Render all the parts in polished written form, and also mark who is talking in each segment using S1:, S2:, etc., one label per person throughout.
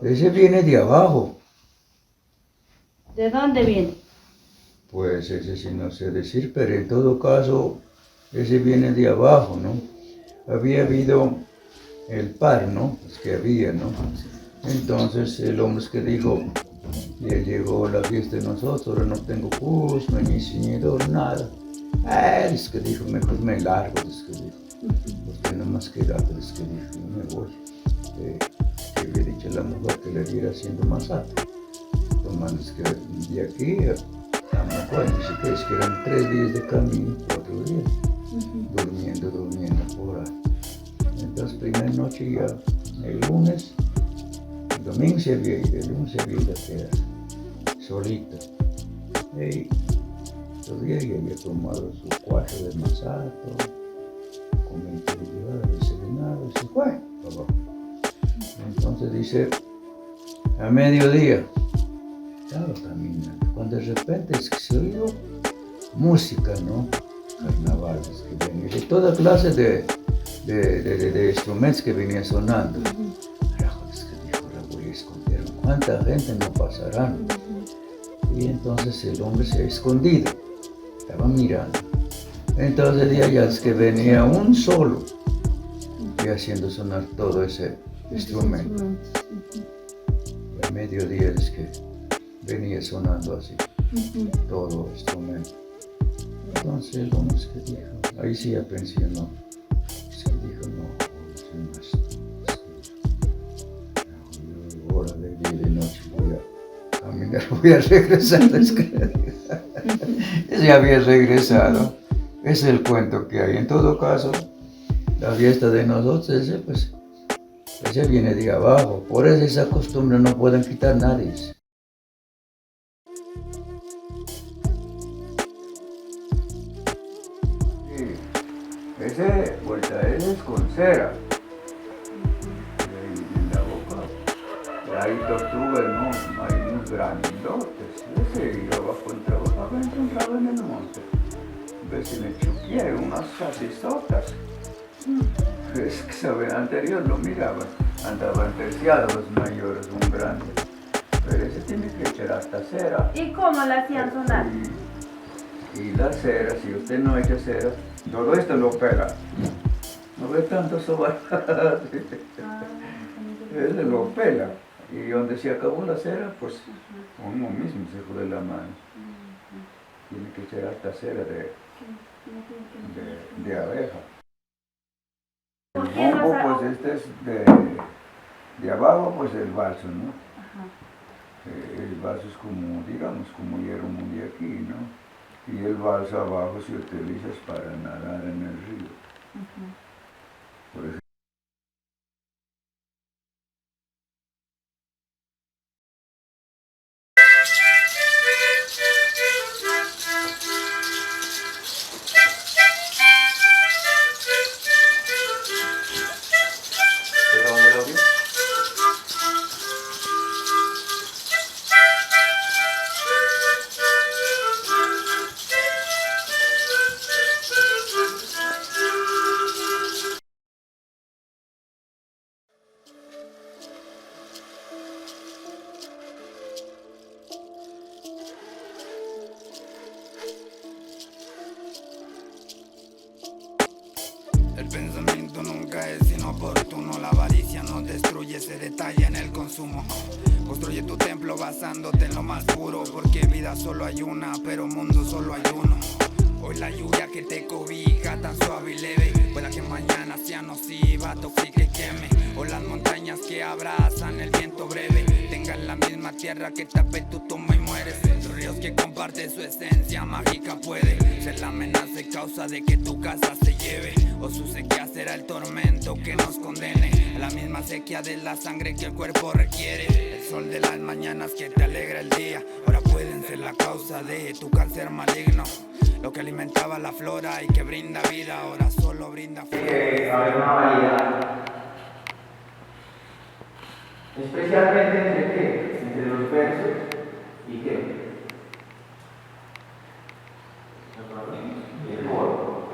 S1: Ese viene de abajo.
S2: ¿De dónde viene?
S1: Pues ese sí no sé decir, pero en todo caso, ese viene de abajo, ¿no? Había habido el par, ¿no? Es que había, ¿no? Entonces el hombre es que dijo, ya llegó la fiesta de nosotros, no tengo cusme, ni ceñidor, nada. Es que dijo, mejor me largo, es que dijo, porque no más queda, es que dijo, yo me voy. Que había dicho la mujer que le diera haciendo masaje. Tomando es que de aquí a Macuay, dice que es que eran 3 días de camino, 4 días, durmiendo por ahí. Entonces, primera noche ya, el lunes, el domingo se había ido, el lunes se había ido a quedar solito. Y todavía ya había tomado su cuarto de masaje, comió que llevaba, desayunado, y se fue para abajo. Entonces dice, a mediodía, estaba caminando, cuando de repente es que se oyó música, ¿no? Carnavales que venía, de toda clase de instrumentos que venía sonando. Carajo, es que dijo, la voy a esconder, ¿cuánta gente no pasarán? Y entonces el hombre se ha escondido, estaba mirando. Entonces de allá es que venía un solo y haciendo sonar todo ese instrumento. Y a mediodía es que venía sonando así, todo instrumento. Entonces el hombre es que dijo, ahí sí ya pensé, no, es que dijo, no, ahora de día y de noche voy a caminar, voy a regresar. Es que ya había regresado. Ese es el cuento que hay. En todo caso, la fiesta de nosotros, ese viene de abajo. Por eso esa costumbre no pueden quitar nadie. Sí, ese voltael es con cera. Y en la boca, hay tortugas, ¿no? Hay unos grandotes. Ese iba abajo y encontraba en el monte. A veces me chupié unas chasizotas. Es que sabe, anterior lo miraban, andaban terciados los mayores, un grande. Pero ese tiene que echar hasta cera.
S2: ¿Y cómo la hacían sonar?
S1: Y la cera, si usted no echa cera, todo esto lo pela. No ve tanto sobar. Él lo pela. Y donde se acabó la cera, pues uno mismo se jode la mano. Tiene que echar hasta cera de abeja. El bombo, pues este es de abajo, pues el vaso, ¿no? El vaso es como, digamos, como hierro muy aquí, ¿no? Y el vaso abajo se utiliza para nadar en el río. Por ejemplo. ¿Pero dónde lo vio?
S3: El pensamiento nunca es inoportuno, la avaricia nos destruye, se detalla en el consumo. Construye tu templo basándote en lo más puro, porque vida solo hay una, pero mundo solo hay uno. Hoy la lluvia que te cobija, tan suave y leve, pueda que mañana sea nociva, tóxica y queme. O las montañas que abrazan el viento breve, tengan la misma tierra que tape tu tumba y mueres. Los ríos que comparte su esencia mágica puede ser la amenaza y causa de que tu casa se lleve, o su sequía será el tormento que nos condene a la misma sequía de la sangre que el cuerpo requiere. El sol de las mañanas que te alegra el día, ahora pueden ser la causa de tu cáncer maligno. Lo que alimentaba la flora y que brinda vida, ahora solo brinda fuego.
S4: Que haber una variedad, especialmente entre qué, entre los versos y qué, y el coro.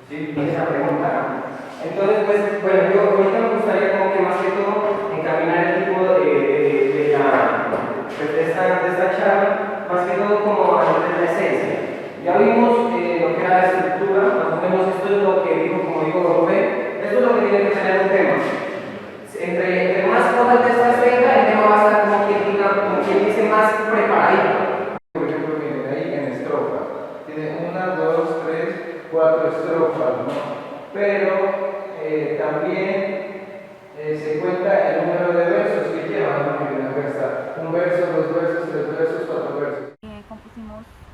S4: ¿Sí? Esa pregunta. Entonces, pues, bueno, yo ahorita me gustaría como que más que todo encaminar el tipo de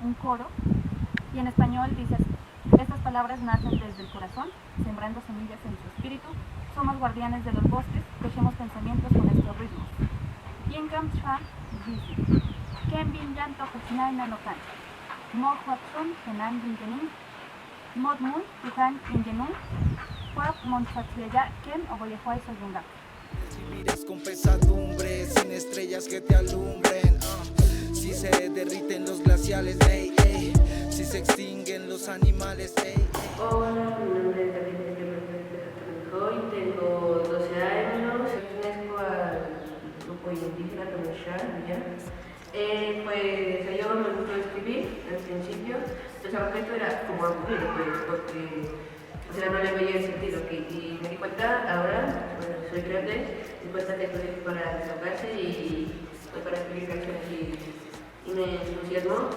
S5: un coro, y en español dice así: estas palabras nacen desde el corazón, sembrando semillas en su espíritu. Somos guardianes de los bosques, tejemos pensamientos con estos ritmos. Yengam Chua dice: Ken bin yanto hacinaina no kan, mo huatsun henan bingenin, mod mun tuhan ingenun, huap monchatlaya ken oboyehuay soyunga.
S6: Si miras con pesadumbre, sin estrellas que te alumbren, si se derriten los glaciales, ey, ey, si se extinguen los animales, ey, ey.
S7: Hola, mi nombre es David Hoy tengo 12 años, pertenezco al grupo indígena Tomoshán, pues yo me gustó escribir al principio, pues al momento era como aburrido, pues, porque no le veía el sentido, y me di cuenta ahora, bueno, soy grande, me di cuenta que esto es para desahogarse y pues, para escribir canciones y me entusiasmó.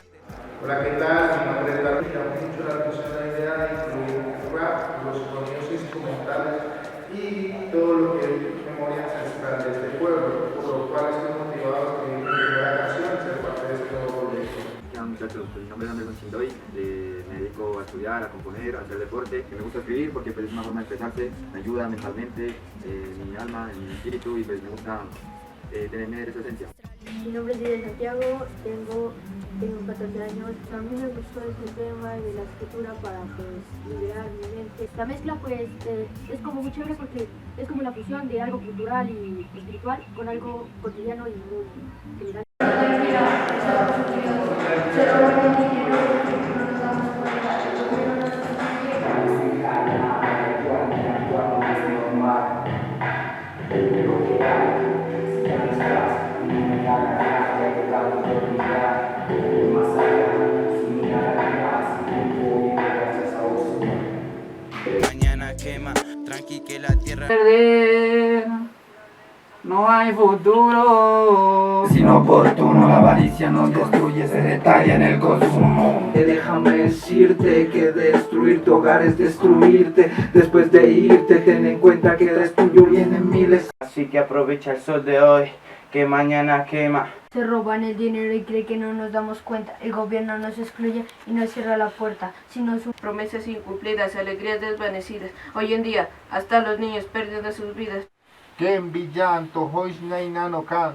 S8: Hola, ¿qué tal? Mi nombre es David. Me llama mucho la atención la idea de incluir el rap, los sonidos instrumentales y todo lo que es memoria ancestral de este pueblo, por lo cual estoy motivado a escribir mi primera canción y ser parte de este nuevo proyecto.
S9: Hola muchachos, mi nombre es Andrés Goncindoy, me dedico a estudiar, a componer, a hacer deporte, que me gusta escribir porque pues, es una forma de expresarse, me ayuda mentalmente, en mi alma, en mi espíritu y pues me gusta tener esa esencia.
S10: Mi nombre es Lidia Santiago, tengo 14 años. A mí me gustó este tema de la escritura para pues, liberar mi mente. La mezcla pues es como muy chévere porque es como la fusión de algo cultural y espiritual con algo cotidiano y muy general.
S6: Mañana quema, tranqui que la tierra
S4: Perder, no hay futuro.
S3: Es inoportuno, la avaricia nos destruye, se detalla en el consumo.
S4: Déjame decirte que destruir tu hogar es destruirte. Después de irte, ten en cuenta que de tuyo vienen miles.
S11: Así que aprovecha el sol de hoy, que mañana quema.
S10: Se roban el dinero y creen que no nos damos cuenta. El gobierno nos excluye y nos cierra la puerta. Sino sus
S7: Promesas incumplidas, alegrías desvanecidas. Hoy en día, hasta los niños pierden sus vidas.
S8: Ken Villanto, Hoy Nainano Kan.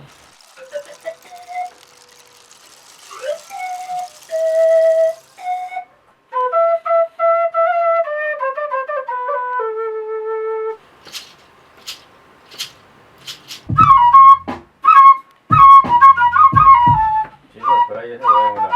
S9: Chicos, por ahí se va a volar.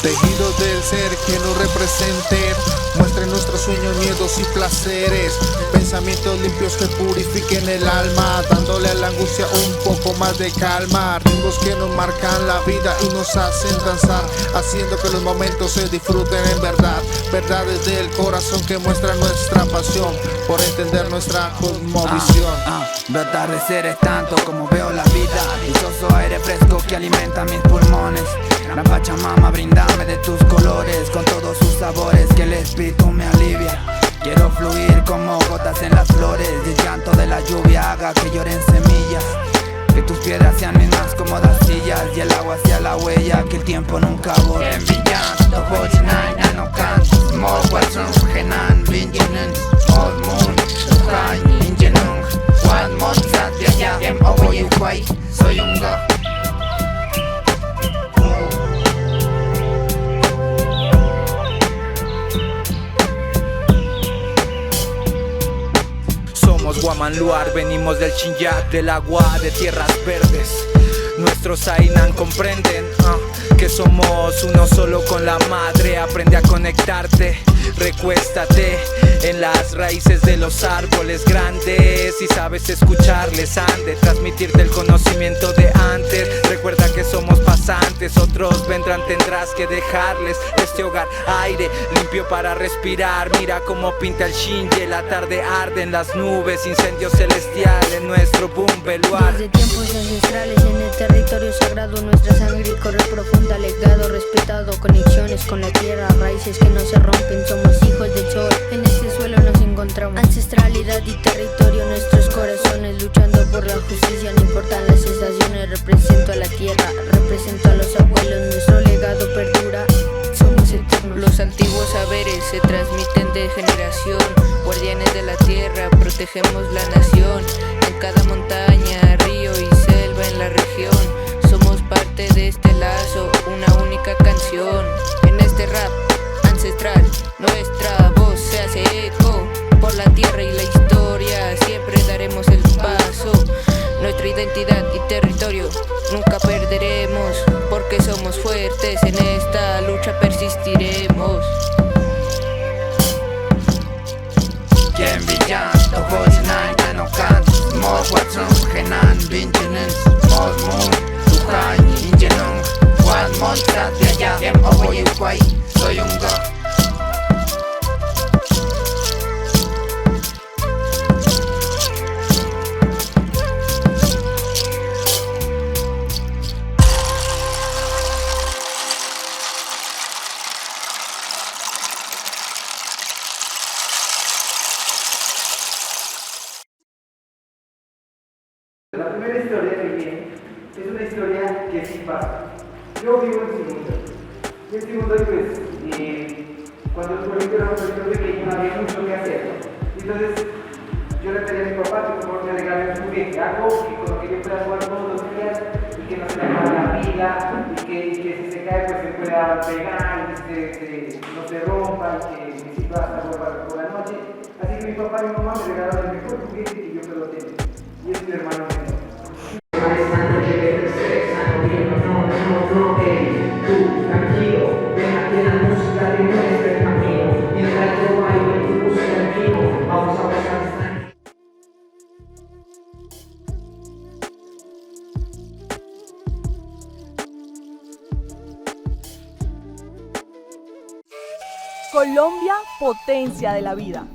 S6: tejido del ser que nos represente, muestre nuestros sueños, miedos y placeres, pensamientos limpios que purifiquen el alma, dándole a la angustia un poco más de calma, ritmos que nos marcan la vida y nos hacen danzar, haciendo que los momentos se disfruten en verdad, verdades del corazón que muestran nuestra pasión por entender nuestra cosmovisión.
S3: Veo atardeceres tanto como veo la vida, dichoso aire fresco que alimenta mis pulmones. La Pachamama, brindame de tus colores, con todos sus sabores que el espíritu me alivia. Quiero fluir como gotas en las flores, y el llanto de la lluvia haga que lloren semillas. Que tus piedras sean mis más cómodas sillas, y el agua sea la huella que el tiempo nunca borra. En Villanto, Bochinay, Nanokan, Smog, Watson, Genan, Vinjenen, Old Moon, Tukai, Ingenung, One Mozart, de allá, M.O.Y.Y. Soy un go.
S6: Somos Guamanluar, venimos del Chinyac, del agua, de tierras verdes. Nuestros Ainan comprenden
S12: porque somos uno solo con la madre. Aprende a conectarte, recuéstate en las raíces de los árboles grandes. Si sabes escucharles, han de transmitirte el conocimiento de antes. Recuerda que somos pasantes, otros vendrán, tendrás que dejarles este hogar aire limpio para respirar. Mira cómo pinta el Shinje, la tarde arde en las nubes, incendio celestial en nuestro Bumbeluar.
S13: Desde tiempos ancestrales en el territorio sagrado nuestra sangre corre profunda, legado respetado, conexiones con la tierra, raíces que no se rompen, somos hijos del sol, en este suelo nos encontramos. Ancestralidad y territorio, nuestros corazones luchando por la justicia, no importan las estaciones, represento a la tierra, represento a los abuelos, nuestro legado perdura, somos eternos.
S14: Los antiguos saberes se transmiten de generación, guardianes de la tierra, protegemos la nación, en cada montaña, río y selva en la región, somos parte de este lazo, una única canción, en este rap ancestral, nuestra voz se hace eco, por la tierra y la historia, siempre daremos el paso, nuestra identidad y territorio nunca perderemos, porque somos fuertes, en esta lucha persistiremos.
S3: Quien villant, tohojinan, anokan, mos watson, genan, vinchenen, mos mun, tuhan, ingenung, wan monstrat de allá, quien oboy ukwai, soy un go.
S4: La primera historia que viene es una historia que sí pasa. Yo vivo en Simundoy. Y en Simundoy, pues, cuando el pueblito era un pueblito pequeño, no había mucho que hacer. Entonces, yo le pedí a mi papá que por favor me regale un juguete, algo con lo que yo pueda jugar todos los días y que no se le acabe la pila y que si se cae, pues se pueda pegar y no se rompa y que me sirva hasta por la noche. Así que mi papá y mi mamá me regalaron el mejor juguete que yo puedo tener. Y es mi hermano menor. Tú, tranquilo, ven aquí la música de nuestro camino. Mientras yo bailo y tú buscas el vino, vamos a pasar.
S15: Colombia, potencia de la vida.